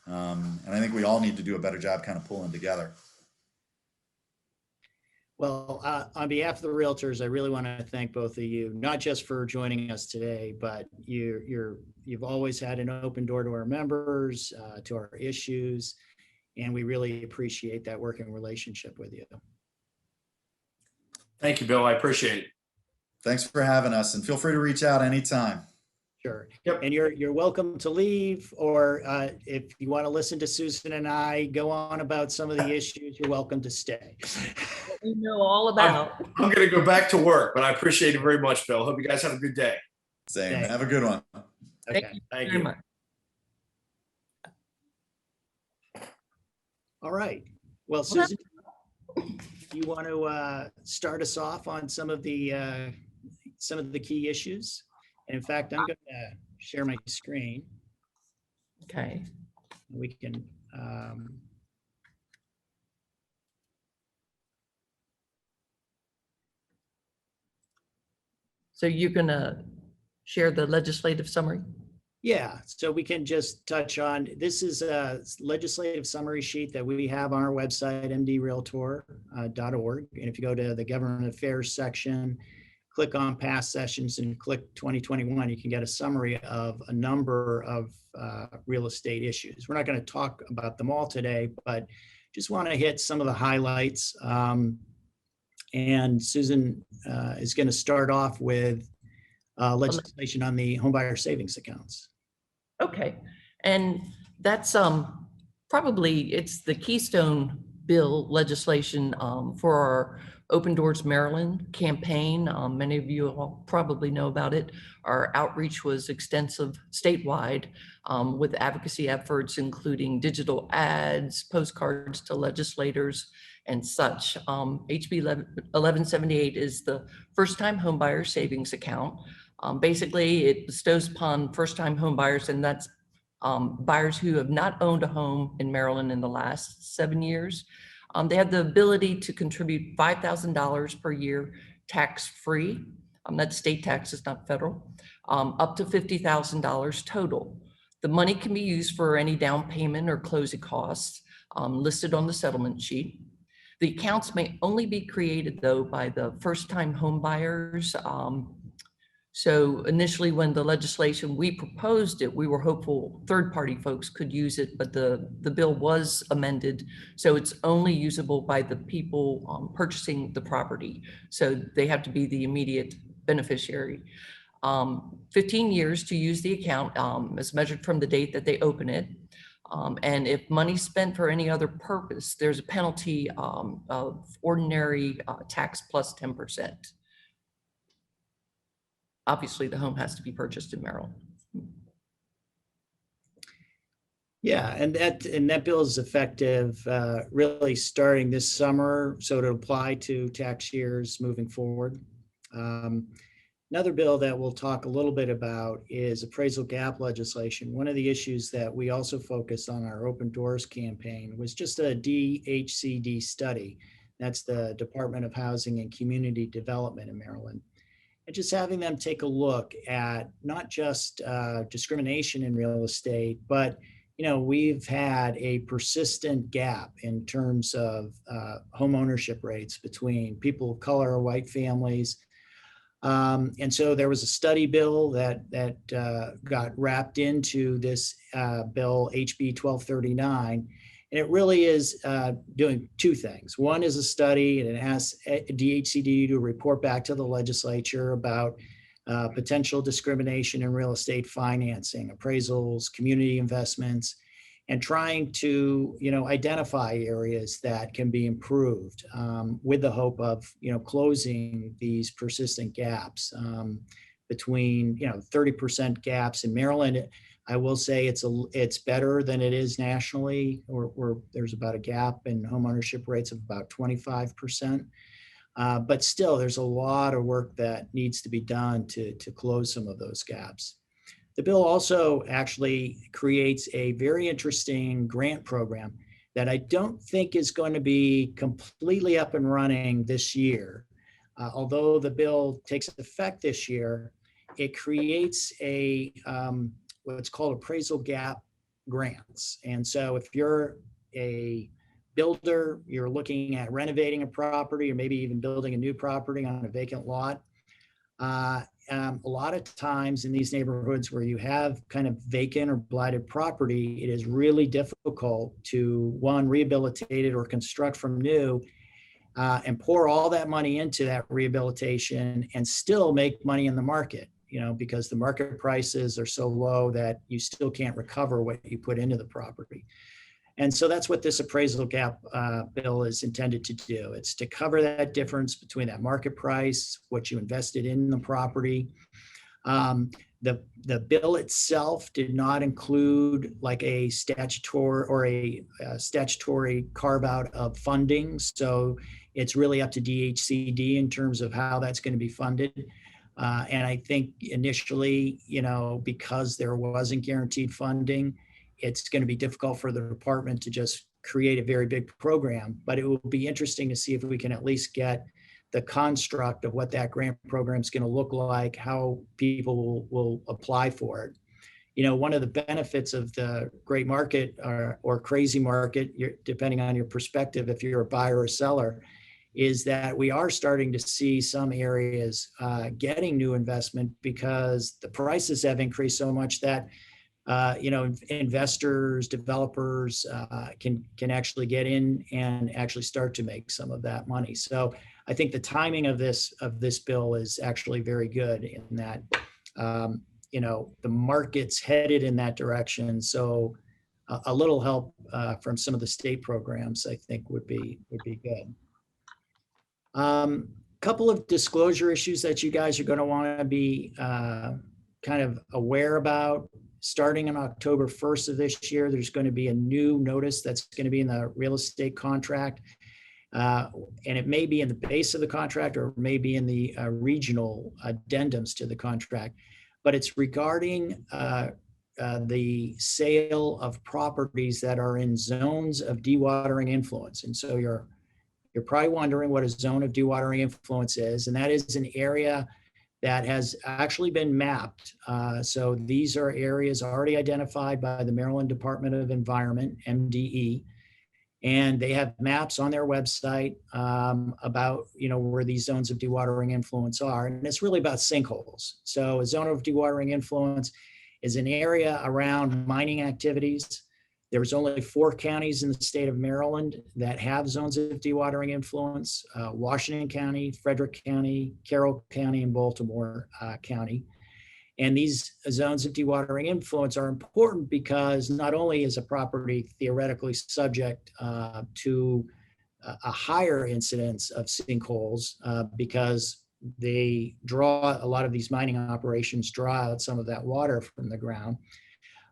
And I think we all need to do a better job kind of pulling together. Well, on behalf of the Realtors, I really want to thank both of you, not just for joining us today, but you've always had an open door to our members, to our issues, and we really appreciate that working relationship with you. Thank you, Bill. I appreciate it. Thanks for having us, and feel free to reach out anytime. Sure. Yep. And you're welcome to leave, or if you want to listen to Susan and I go on about some of the issues, you're welcome to stay. You know all about. I'm going to go back to work, but I appreciate it very much, Bill. Hope you guys have a good day. Same. Thanks. Have a good one. Okay. Thank you Thank very you. much. All right. Well, Susan, you want to start us off on some of the key issues? And in fact, I'm going to share my screen. Okay. We can. So you're going to share the legislative summary? Yeah, so we can just touch on, this is a legislative summary sheet that we have on our website, mdrealtor.org. And if you go to the government affairs section, click on past sessions and click 2021, you can get a summary of a number of real estate issues. We're not going to talk about them all today, but just want to hit some of the highlights. And Susan is going to start off with legislation on the homebuyer savings accounts. Okay, and that's probably, it's the keystone bill legislation for our Open Doors Maryland campaign. Many of you all probably know about it. Our outreach was extensive statewide with advocacy efforts, including digital ads, postcards to legislators, and such. HB 1178 is the first-time homebuyer savings account. Basically, it bestows upon first-time home buyers, and that's buyers who have not owned a home in Maryland in the last 7 years. They have the ability to contribute $5,000 per year tax-free. That's state taxes, not federal, up to $50,000 total. The money can be used for any down payment or closing costs listed on the settlement sheet. The accounts may only be created, though, by the first-time home buyers. So initially, when the legislation, we proposed it, we were hopeful third-party folks could use it, but the bill was amended. So it's only usable by the people purchasing the property. So they have to be the immediate beneficiary. 15 years to use the account as measured from the date that they open it. And if money spent for any other purpose, there's a penalty of ordinary tax plus 10%. Obviously, the home has to be purchased in Maryland. Yeah, and that bill is effective really starting this summer, so it'll apply to tax years moving forward. Another bill that we'll talk a little bit about is appraisal gap legislation. One of the issues that we also focused on our Open Doors campaign was just a DHCD study. That's the Department of Housing and Community Development in Maryland. and just having them take a look at not just discrimination in real estate, but we've had a persistent gap in terms of home ownership rates between people of color or white families. And so there was a study bill that got wrapped into this bill, HB 1239. And it really is doing two things. One is a study, and it asks DHCD to report back to the legislature about potential discrimination in real estate financing, appraisals, community investments, and trying to identify areas that can be improved with the hope of closing these persistent gaps between 30% gaps in Maryland. I will say it's better than it is nationally, where there's about a gap in homeownership rates of about 25%. But still, there's a lot of work that needs to be done to close some of those gaps. The bill also actually creates a very interesting grant program that I don't think is going to be completely up and running this year. Although the bill takes effect this year, it creates a what's called appraisal gap grants. And so if you're a builder, you're looking at renovating a property or maybe even building a new property on a vacant lot, a lot of times in these neighborhoods where you have kind of vacant or blighted property, it is really difficult to, one, rehabilitate it or construct from new and pour all that money into that rehabilitation and still make money in the market, because the market prices are so low that you still can't recover what you put into the property. And so that's what this appraisal gap bill is intended to do. It's to cover that difference between that market price, what you invested in the property. The bill itself did not include like a statutory or a statutory carve out of funding. So it's really up to DHCD in terms of how that's going to be funded. And I think initially, because there wasn't guaranteed funding, it's going to be difficult for the department to just create a very big program, but it will be interesting to see if we can at least get the construct of what that grant program is going to look like, how people will apply for it. One of the benefits of the great market or crazy market, depending on your perspective, if you're a buyer or seller, is that we are starting to see some areas getting new investment because the prices have increased so much that investors, developers can actually get in and actually start to make some of that money. So I think the timing of this bill is actually very good in that, the market's headed in that direction. So a little help from some of the state programs, I think would be good. Couple of disclosure issues that you guys are going to want to be kind of aware about. Starting on October 1st of this year, there's going to be a new notice that's going to be in the real estate contract. And it may be in the base of the contract or maybe in the regional addendums to the contract. But it's regarding the sale of properties that are in zones of dewatering influence. And so you're probably wondering what a zone of dewatering influence is. And that is an area that has actually been mapped. So these are areas already identified by the Maryland Department of Environment, MDE, and they have maps on their website about where these zones of dewatering influence are. And it's really about sinkholes. So a zone of dewatering influence is an area around mining activities. There's only 4 counties in the state of Maryland that have zones of dewatering influence: Washington County, Frederick County, Carroll County, and Baltimore County. And these zones of dewatering influence are important because not only is a property theoretically subject to a higher incidence of sinkholes because they draw, a lot of these mining operations draw out some of that water from the ground.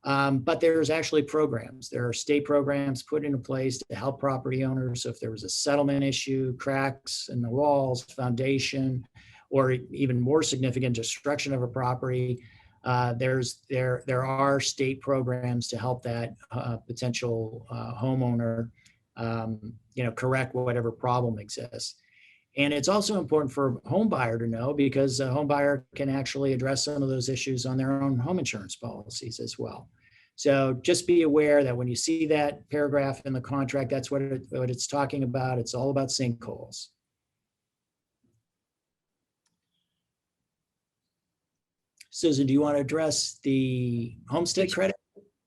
But there's actually programs. There are state programs put into place to help property owners. So if there was a settlement issue, cracks in the walls, foundation, or even more significant destruction of a property, there are state programs to help that potential homeowner, correct whatever problem exists. And it's also important for a home buyer to know, because a home buyer can actually address some of those issues on their own home insurance policies as well. So just be aware that when you see that paragraph in the contract, that's what it's talking about. It's all about sinkholes. Susan, do you want to address the homestead credit?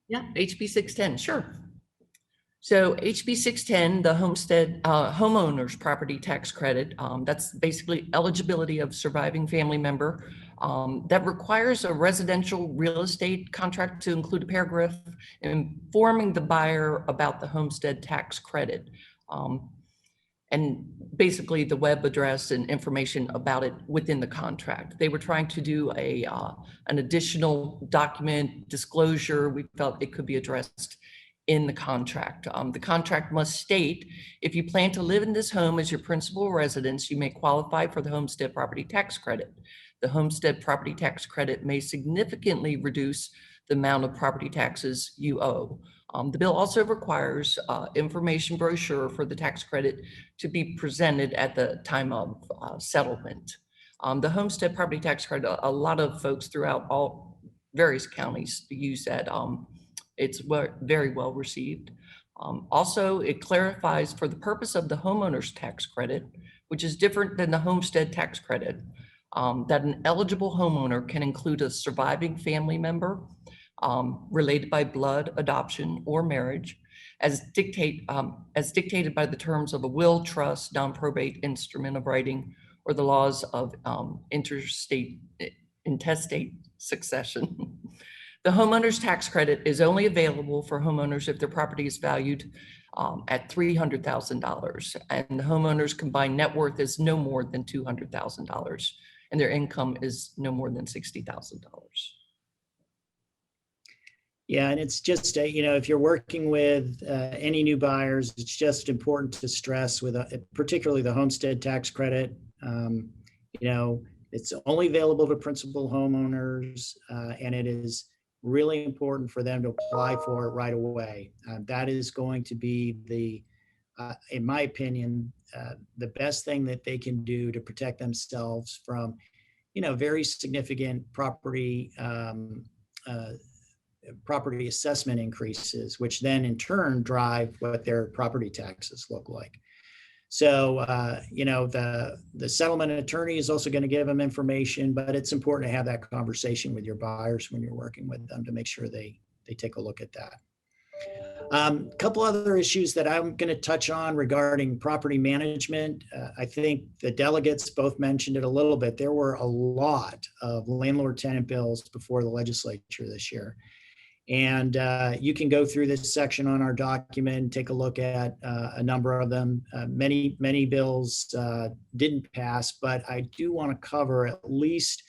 Yeah, HB 610, sure. So HB 610, the homestead homeowners property tax credit, that's basically eligibility of surviving family member that requires a residential real estate contract to include a paragraph informing the buyer about the homestead tax credit. And basically the web address and information about it within the contract. They were trying to do an additional document disclosure. We felt it could be addressed in the contract. The contract must state, if you plan to live in this home as your principal residence, you may qualify for the homestead property tax credit. The homestead property tax credit may significantly reduce the amount of property taxes you owe. The bill also requires information brochure for the tax credit to be presented at the time of settlement. The homestead property tax credit, a lot of folks throughout all various counties use that. It's very well received. Also, it clarifies for the purpose of the homeowner's tax credit, which is different than the homestead tax credit, that an eligible homeowner can include a surviving family member related by blood, adoption, or marriage, as dictated by the terms of a will, trust, non-probate instrument of writing, or the laws of intestate succession. The homeowner's tax credit is only available for homeowners if their property is valued at $300,000, and the homeowner's combined net worth is no more than $200,000, and their income is no more than $60,000. Yeah, and it's just, if you're working with any new buyers, it's just important to stress with particularly the homestead tax credit. It's only available to principal homeowners, and it is really important for them to apply for it right away. That is going to be in my opinion, the best thing that they can do to protect themselves from, very significant property assessment increases, which then in turn drive what their property taxes look like. So, the settlement attorney is also going to give them information, but it's important to have that conversation with your buyers when you're working with them to make sure they take a look at that. A couple other issues that I'm going to touch on regarding property management. I think the delegates both mentioned it a little bit. There were a lot of landlord-tenant bills before the legislature this year. And you can go through this section on our document and take a look at a number of them. Many bills didn't pass, but I do want to cover at least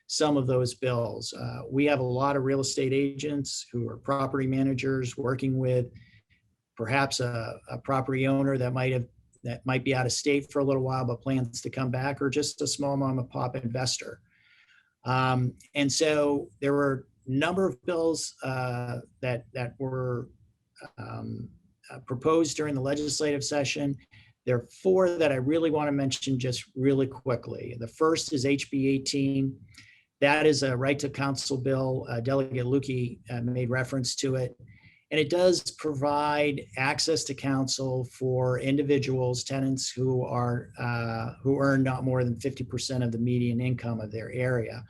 some of those bills. We have a lot of real estate agents who are property managers working with perhaps a property owner that might be out of state for a little while but plans to come back, or just a small mom and pop investor. And so there were number of bills that were proposed during the legislative session. There are four that I really want to mention just really quickly. The first is HB 18. That is a right to counsel bill. Delegate Lukey made reference to it. And it does provide access to counsel for individuals, tenants who earn not more than 50% of the median income of their area.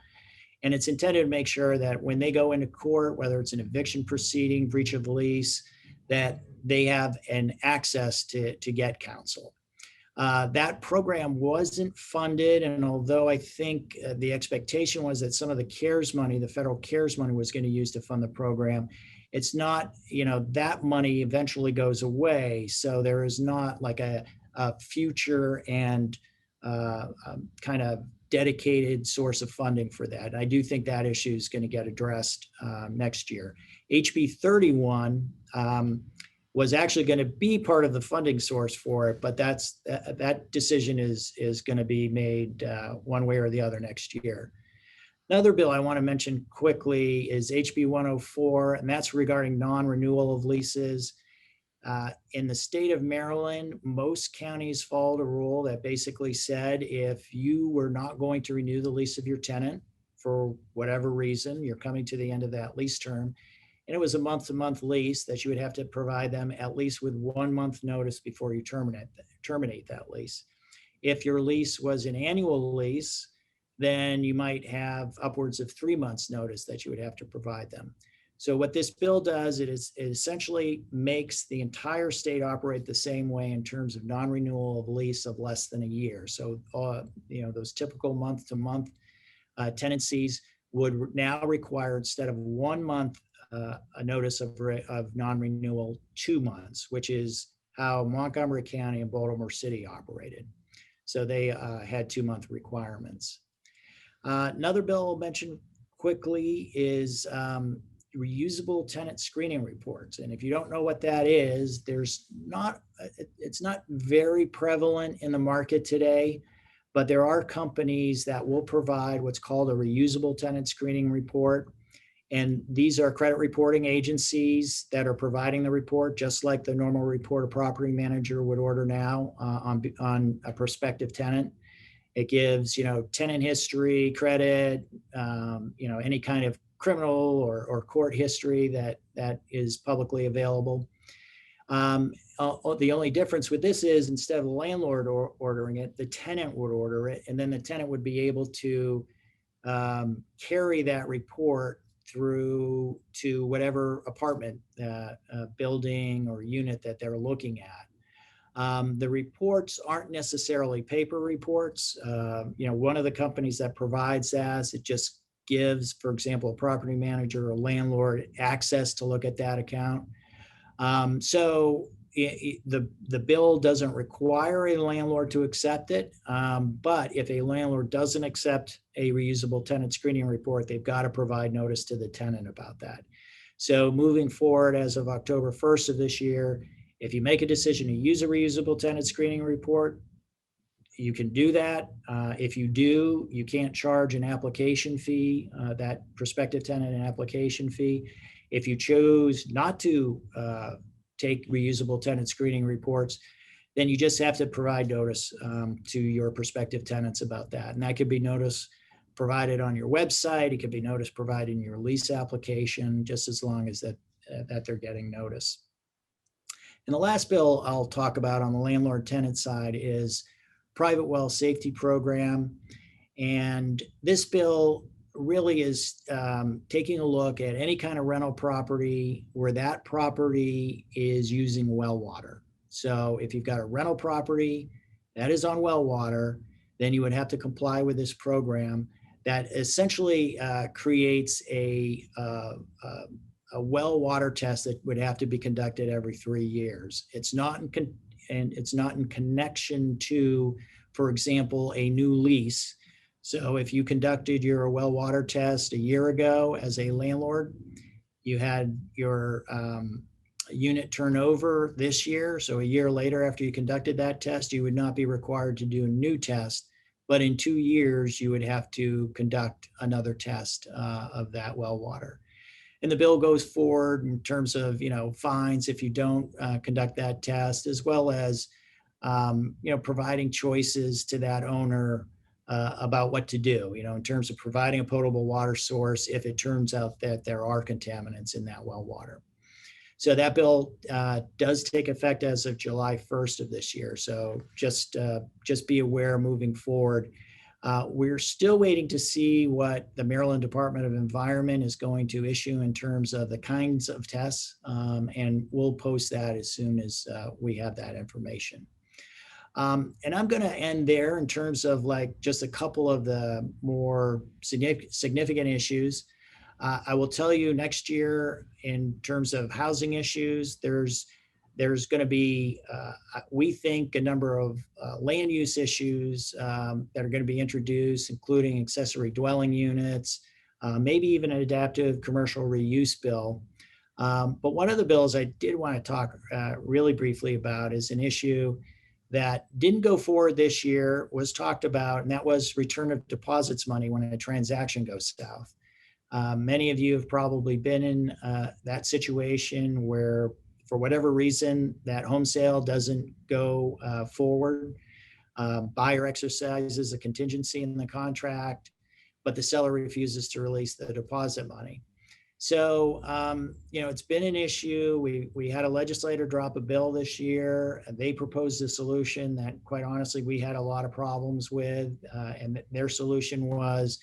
And it's intended to make sure that when they go into court, whether it's an eviction proceeding, breach of lease, that they have an access to get counsel. That program wasn't funded, and although I think the expectation was that some of the CARES money, the federal CARES money, was going to use to fund the program, it's not, that money eventually goes away. So there is not like a future and kind of dedicated source of funding for that. I do think that issue is going to get addressed next year. HB 31 was actually going to be part of the funding source for it, but that decision is going to be made one way or the other next year. Another bill I want to mention quickly is HB 104, and that's regarding non-renewal of leases. In the state of Maryland, most counties followed a rule that basically said if you were not going to renew the lease of your tenant for whatever reason, you're coming to the end of that lease term, and it was a month-to-month lease, that you would have to provide them at least with 1 month notice before you terminate that lease. If your lease was an annual lease, then you might have upwards of 3 months notice that you would have to provide them. So what this bill does, it essentially makes the entire state operate the same way in terms of non-renewal of lease of less than a year. So, those typical month-to-month tenancies would now require, instead of 1 month, a notice of non-renewal, 2 months, which is how Montgomery County and Baltimore City operated. So they had 2 month requirements. Another bill I'll mention quickly is reusable tenant screening reports. And if you don't know what that is, it's not very prevalent in the market today, but there are companies that will provide what's called a reusable tenant screening report. And these are credit reporting agencies that are providing the report, just like the normal report a property manager would order now on a prospective tenant. It gives, tenant history, credit, any kind of criminal or court history that is publicly available. The only difference with this is, instead of the landlord ordering it, the tenant would order it, and then the tenant would be able to carry that report through to whatever apartment, building or unit that they're looking at. The reports aren't necessarily paper reports. One of the companies that provides that, it just gives, for example, a property manager or landlord access to look at that account. So the bill doesn't require a landlord to accept it, but if a landlord doesn't accept a reusable tenant screening report, they've got to provide notice to the tenant about that. So moving forward, as of October 1st of this year, if you make a decision to use a reusable tenant screening report, you can do that. If you do, you can't charge an application fee, that prospective tenant an application fee. If you chose not to take reusable tenant screening reports, then you just have to provide notice to your prospective tenants about that. And that could be notice provided on your website. It could be notice provided in your lease application, just as long as that they're getting notice. And the last bill I'll talk about on the landlord tenant side is private well safety program. And this bill really is taking a look at any kind of rental property where that property is using well water. So if you've got a rental property that is on well water, then you would have to comply with this program that essentially creates a well water test that would have to be conducted every 3 years. It's not in connection to, for example, a new lease. So if you conducted your well water test a year ago as a landlord, you had your unit turnover this year. So a year later, after you conducted that test, you would not be required to do a new test. But in 2 years, you would have to conduct another test of that well water. And the bill goes forward in terms of, fines if you don't conduct that test, as well as, providing choices to that owner about what to do, in terms of providing a potable water source if it turns out that there are contaminants in that well water. So that bill does take effect as of July 1st of this year. So just be aware moving forward. We're still waiting to see what the Maryland Department of Environment is going to issue in terms of the kinds of tests, and we'll post that as soon as we have that information. And I'm going to end there in terms of just a couple of the more significant issues. I will tell you, next year, in terms of housing issues, there's going to be, we think, a number of land use issues that are going to be introduced, including accessory dwelling units, maybe even an adaptive commercial reuse bill. But one of the bills I did want to talk really briefly about is an issue that didn't go forward this year, was talked about, and that was return of deposits money when a transaction goes south. Many of you have probably been in that situation where for whatever reason, that home sale doesn't go forward, buyer exercises a contingency in the contract, but the seller refuses to release the deposit money. So, it's been an issue. We had a legislator drop a bill this year, and they proposed a solution that, quite honestly, we had a lot of problems with. And their solution was,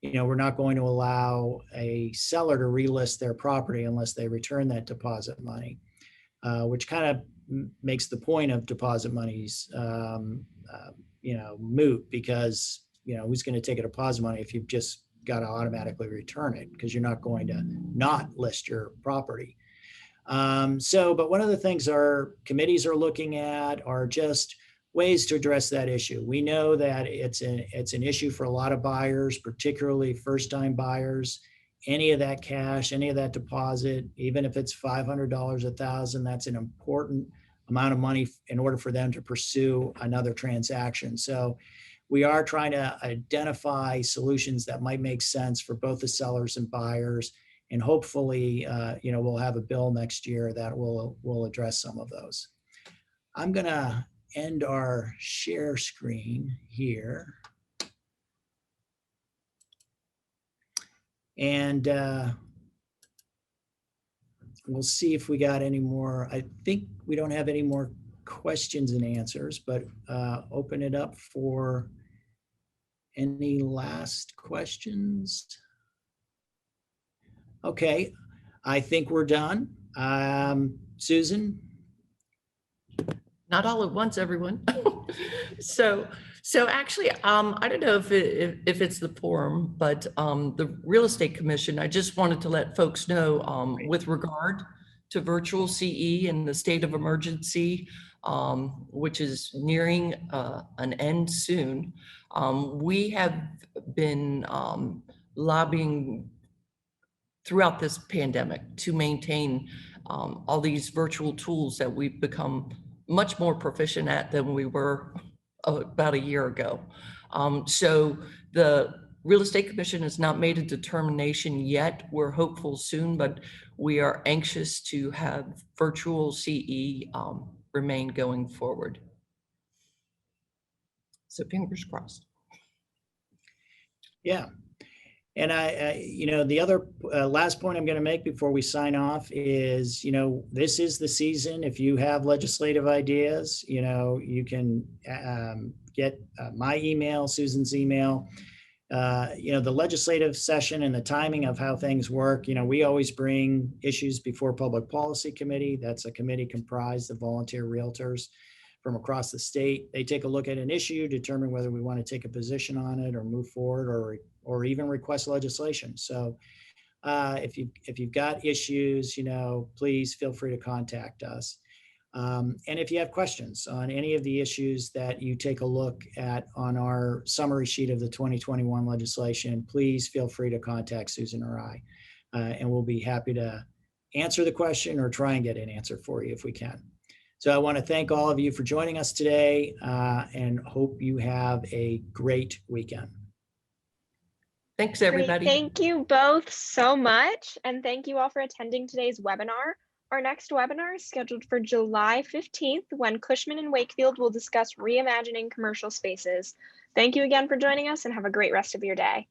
we're not going to allow a seller to relist their property unless they return that deposit money, which kind of makes the point of deposit monies, moot, because, who's going to take a deposit money if you've just got to automatically return it, because you're not going to not list your property. But one of the things our committees are looking at are just ways to address that issue. We know that it's an issue for a lot of buyers, particularly first-time buyers. Any of that cash, any of that deposit, even if it's $500, $1,000, that's an important amount of money in order for them to pursue another transaction. So we are trying to identify solutions that might make sense for both the sellers and buyers. And hopefully, we'll have a bill next year that will address some of those. I'm going to end our share screen here. And we'll see if we got any more. I think we don't have any more questions and answers, but open it up for any last questions. Okay, I think we're done. Susan? Not all at once, everyone. So actually, I don't know if it's the forum, but the Real Estate Commission, I just wanted to let folks know with regard to virtual CE and the state of emergency, which is nearing an end soon. We have been lobbying throughout this pandemic to maintain all these virtual tools that we've become much more proficient at than we were about a year ago. So the Real Estate Commission has not made a determination yet. We're hopeful soon, but we are anxious to have virtual CE remain going forward. So fingers crossed. Yeah. And the other last point I'm going to make before we sign off is, this is the season. If you have legislative ideas, you can get my email, Susan's email. The legislative session and the timing of how things work, we always bring issues before Public Policy Committee. That's a committee comprised of volunteer realtors from across the state. They take a look at an issue, determine whether we want to take a position on it or move forward or even request legislation. So if you've got issues, please feel free to contact us. And if you have questions on any of the issues that you take a look at on our summary sheet of the 2021 legislation, please feel free to contact Susan or I, and we'll be happy to answer the question or try and get an answer for you if we can. So I want to thank all of you for joining us today and hope you have a great weekend. Thanks, everybody. Great. Thank you both so much. And thank you all for attending today's webinar. Our next webinar is scheduled for July 15th, when Cushman and Wakefield will discuss reimagining commercial spaces. Thank you again for joining us and have a great rest of your day.